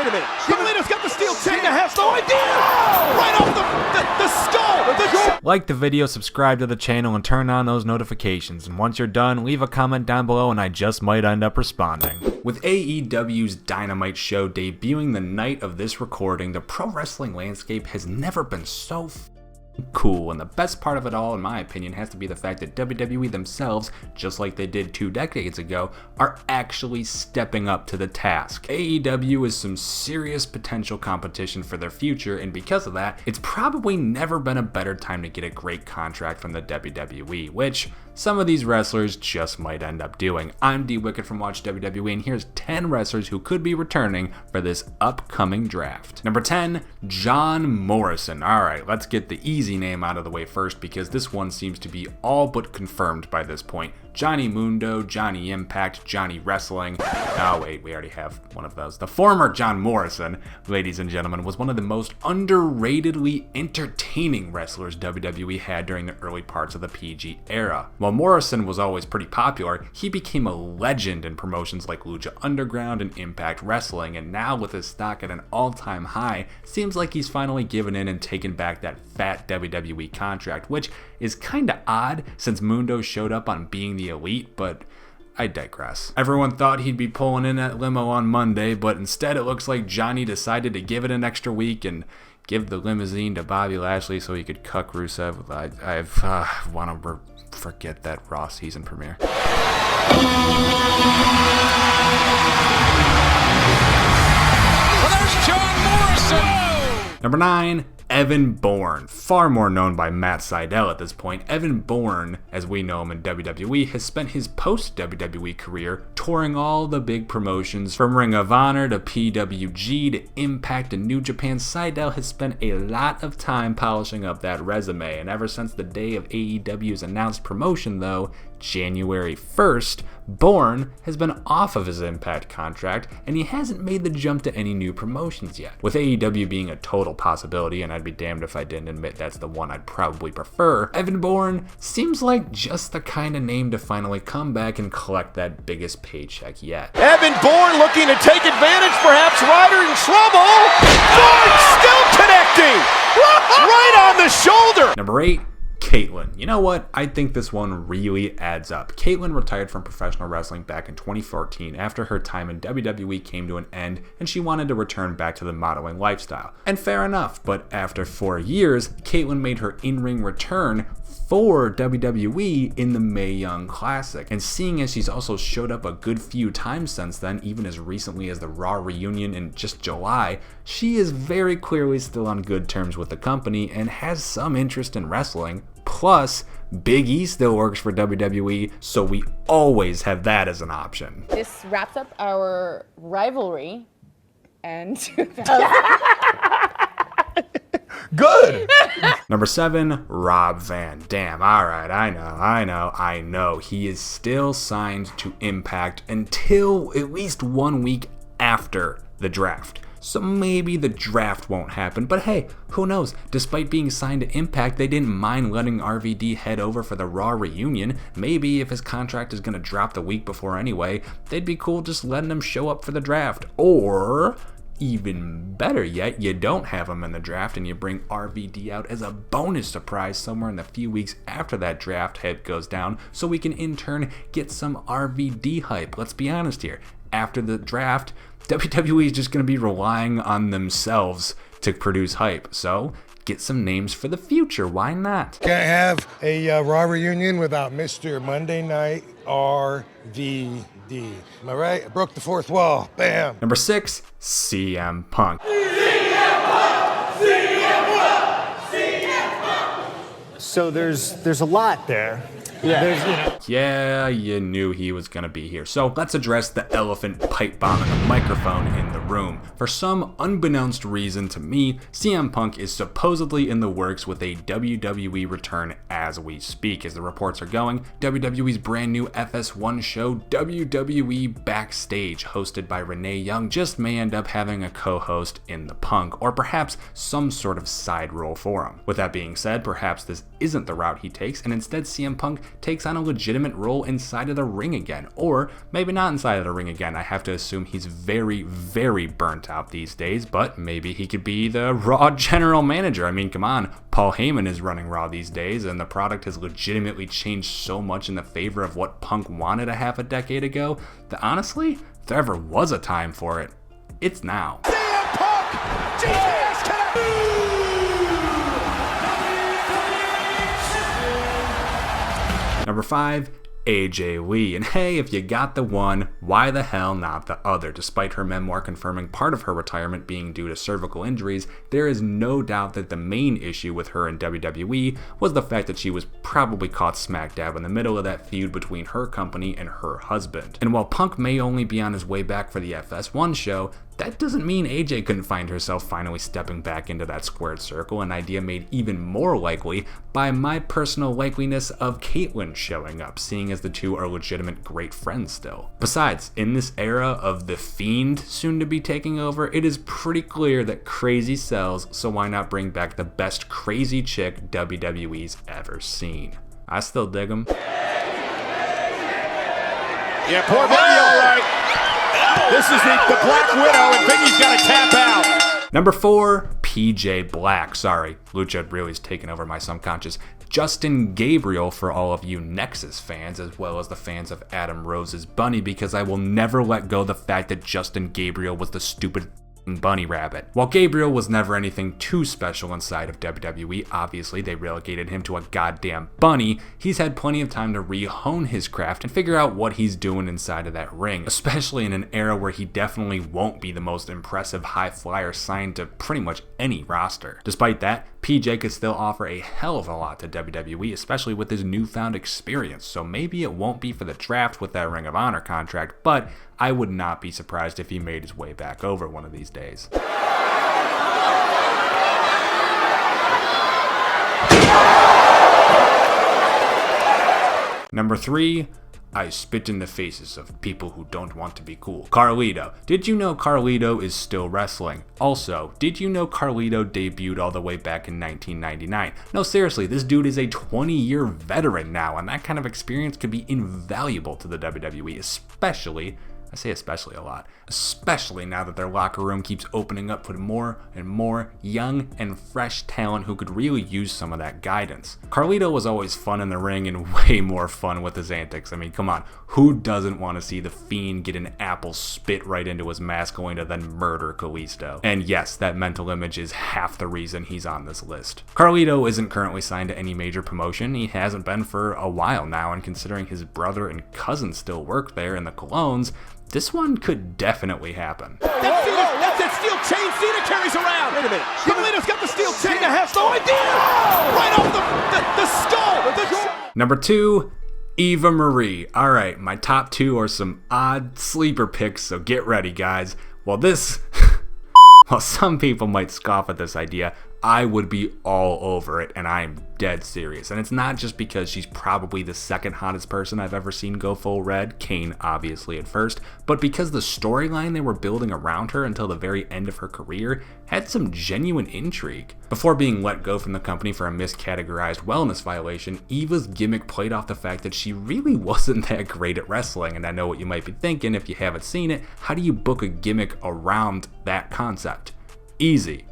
a minute. Carlito's got the steel chair. Cena has no idea. Right off the skull. Like the video, subscribe to the channel, and turn on those notifications. And once you're done, leave a comment down below and I just might end up responding. With AEW's Dynamite show debuting the night of this recording, the pro wrestling landscape has never been so cool, and the best part of it all, in my opinion, has to be the fact that WWE themselves, just like they did 2 decades ago, are actually stepping up to the task. AEW is some serious potential competition for their future, and because of that, it's probably never been a better time to get a great contract from the WWE, which some of these wrestlers just might end up doing. I'm D-Wicked from Watch WWE, and here's 10 wrestlers who could be returning for this upcoming draft. Number 10, John Morrison. Alright, let's get the easy name out of the way first, because this one seems to be all but confirmed by this point. Johnny Mundo, Johnny Impact, Johnny Wrestling. Oh wait, we already have one of those. The former John Morrison, ladies and gentlemen, was one of the most underratedly entertaining wrestlers WWE had during the early parts of the PG era. While Morrison was always pretty popular, he became a legend in promotions like Lucha Underground and Impact Wrestling, and now with his stock at an all-time high, seems like he's finally given in and taken back that fat WWE contract, which is kinda odd since Mundo showed up on Being the Elite, but I digress. Everyone thought he'd be pulling in that limo on Monday, but instead it looks like Johnny decided to give it an extra week and give the limousine to Bobby Lashley so he could cuck Rusev. I want to forget that Raw season premiere. Well, there's John Morrison! Number 9, Evan Bourne. Far more known by Matt Sydal at this point, Evan Bourne, as we know him in WWE, has spent his post-WWE career touring all the big promotions from Ring of Honor to PWG to Impact and New Japan. Sydal has spent a lot of time polishing up that resume, and ever since the day of AEW's announced promotion though, January 1st, Bourne has been off of his Impact contract, and he hasn't made the jump to any new promotions yet. With AEW being a total possibility, and I'd be damned if I didn't admit that's the one I'd probably prefer, Evan Bourne seems like just the kind of name to finally come back and collect that biggest paycheck yet. Evan Bourne looking to take advantage, perhaps Ryder in trouble. Bourne still connecting. Right on the shoulder. Number 8, Kaitlyn. You know what? I think this one really adds up. Kaitlyn retired from professional wrestling back in 2014 after her time in WWE came to an end and she wanted to return back to the modeling lifestyle. And fair enough, but after 4 years, Kaitlyn made her in-ring return for WWE in the Mae Young Classic. And seeing as she's also showed up a good few times since then, even as recently as the Raw reunion in just July, she is very clearly still on good terms with the company and has some interest in wrestling. Plus, Big E still works for WWE, so we always have that as an option. This wraps up our rivalry and Good. Number 7, Rob Van Dam. Alright, I know. He is still signed to Impact until at least 1 week after the draft. So maybe the draft won't happen, but hey, who knows? Despite being signed to Impact, they didn't mind letting RVD head over for the Raw reunion. Maybe if his contract is gonna drop the week before anyway, they'd be cool just letting him show up for the draft. Or even better yet, you don't have him in the draft and you bring RVD out as a bonus surprise somewhere in the few weeks after that draft head goes down, so we can in turn get some RVD hype. Let's be honest here. After the draft, WWE is just going to be relying on themselves to produce hype. So get some names for the future. Why not? Can't have a Raw reunion without Mr. Monday Night RVD. Am I right? I broke the fourth wall. Bam. Number 6, CM Punk. So there's a lot there. Yeah, you knew he was gonna be here. So let's address the elephant pipe bomb and the microphone in the room. For some unbeknownst reason to me, CM Punk is supposedly in the works with a WWE return as we speak. As the reports are going, WWE's brand new FS1 show, WWE Backstage, hosted by Renee Young, just may end up having a co-host in the Punk, or perhaps some sort of side role for him. With that being said, perhaps this isn't the route he takes, and instead CM Punk takes on a legitimate role inside of the ring again. Or maybe not inside of the ring again. I have to assume he's very very burnt out these days, but maybe he could be the Raw general manager. I mean, come on, Paul Heyman is running Raw these days, and the product has legitimately changed so much in the favor of what Punk wanted a half a decade ago that honestly, if there ever was a time for it, it's now. Number 5, AJ Lee. And hey, if you got the one, why the hell not the other? Despite her memoir confirming part of her retirement being due to cervical injuries, there is no doubt that the main issue with her in WWE was the fact that she was probably caught smack dab in the middle of that feud between her company and her husband. And while Punk may only be on his way back for the FS1 show, that doesn't mean AJ couldn't find herself finally stepping back into that squared circle, an idea made even more likely by my personal likeliness of Kaitlyn showing up, seeing as the two are legitimate great friends still. Besides, in this era of The Fiend soon to be taking over, it is pretty clear that crazy sells, so why not bring back the best crazy chick WWE's ever seen? I still dig them. Yeah, poor Vinny, all right. This is the Black Widow, and Vinny's got to tap out. Number 4, PJ Black. Sorry, Lucha really is taking over my subconscious. Justin Gabriel for all of you Nexus fans, as well as the fans of Adam Rose's Bunny, because I will never let go the fact that Justin Gabriel was the stupid bunny rabbit. While Gabriel was never anything too special inside of WWE, obviously they relegated him to a goddamn bunny, he's had plenty of time to re-hone his craft and figure out what he's doing inside of that ring, especially in an era where he definitely won't be the most impressive high flyer signed to pretty much any roster. Despite that, PJ could still offer a hell of a lot to WWE, especially with his newfound experience, so maybe it won't be for the draft with that Ring of Honor contract, but I would not be surprised if he made his way back over one of these days. Number 3, I spit in the faces of people who don't want to be cool. Carlito. Did you know Carlito is still wrestling? Also, did you know Carlito debuted all the way back in 1999? No, seriously, this dude is a 20-year veteran now, and that kind of experience could be invaluable to the WWE, especially, I say especially a lot, especially now that their locker room keeps opening up for more and more young and fresh talent who could really use some of that guidance. Carlito was always fun in the ring and way more fun with his antics. I mean, come on, who doesn't want to see the Fiend get an apple spit right into his mask going to then murder Kalisto? And yes, that mental image is half the reason he's on this list. Carlito isn't currently signed to any major promotion. He hasn't been for a while now, and considering his brother and cousin still work there in the Colognes, this one could definitely happen. That's that steel chain Cena carries around. Wait a minute. Carlito's got the steel chain. Cena has no idea. Right off the skull. Number 2, Eva Marie. All right, my top 2 are some odd sleeper picks, so get ready, guys. While some people might scoff at this idea, I would be all over it, and I'm dead serious. And it's not just because she's probably the second hottest person I've ever seen go full red, Kane obviously at first, but because the storyline they were building around her until the very end of her career had some genuine intrigue. Before being let go from the company for a miscategorized wellness violation, Eva's gimmick played off the fact that she really wasn't that great at wrestling, and I know what you might be thinking if you haven't seen it, how do you book a gimmick around that concept? Easy.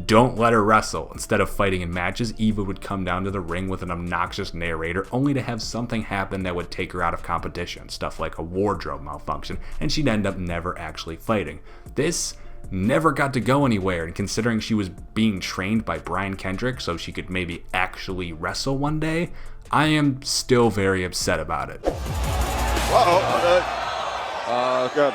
Don't let her wrestle. Instead of fighting in matches, Eva would come down to the ring with an obnoxious narrator only to have something happen that would take her out of competition, stuff like a wardrobe malfunction, and she'd end up never actually fighting. This never got to go anywhere, and considering she was being trained by Brian Kendrick so she could maybe actually wrestle one day, I am still very upset about it. Good.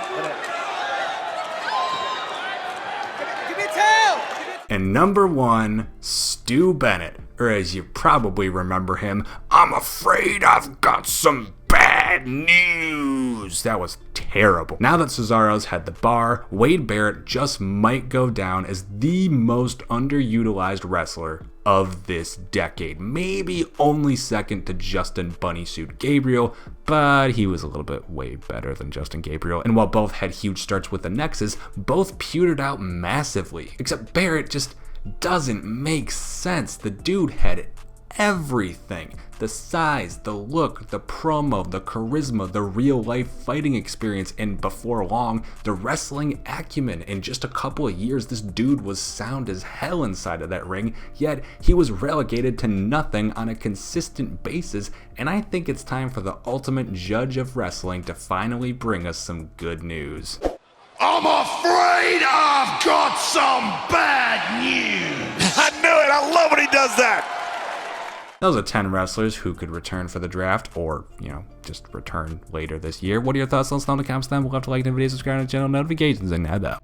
And number 1, Stu Bennett, or as you probably remember him, I'm afraid I've got some bad news. That was terrible. Now that Cesaro's had the bar, Wade Barrett just might go down as the most underutilized wrestler of this decade. Maybe only second to Justin Bunnysuit Gabriel, but he was a little bit way better than Justin Gabriel. And while both had huge starts with the Nexus, both petered out massively. Except Barrett just doesn't make sense. The dude had everything. The size, the look, the promo, the charisma, the real life fighting experience, and before long, the wrestling acumen. In just a couple of years, this dude was sound as hell inside of that ring, yet he was relegated to nothing on a consistent basis, and I think it's time for the ultimate judge of wrestling to finally bring us some good news. I'm afraid I've got some bad news. I knew it. I love when he does that. Those are 10 wrestlers who could return for the draft or, just return later this year. What are your thoughts? Let us know in the comments down below. To like the video, subscribe to the channel, notifications, and head up.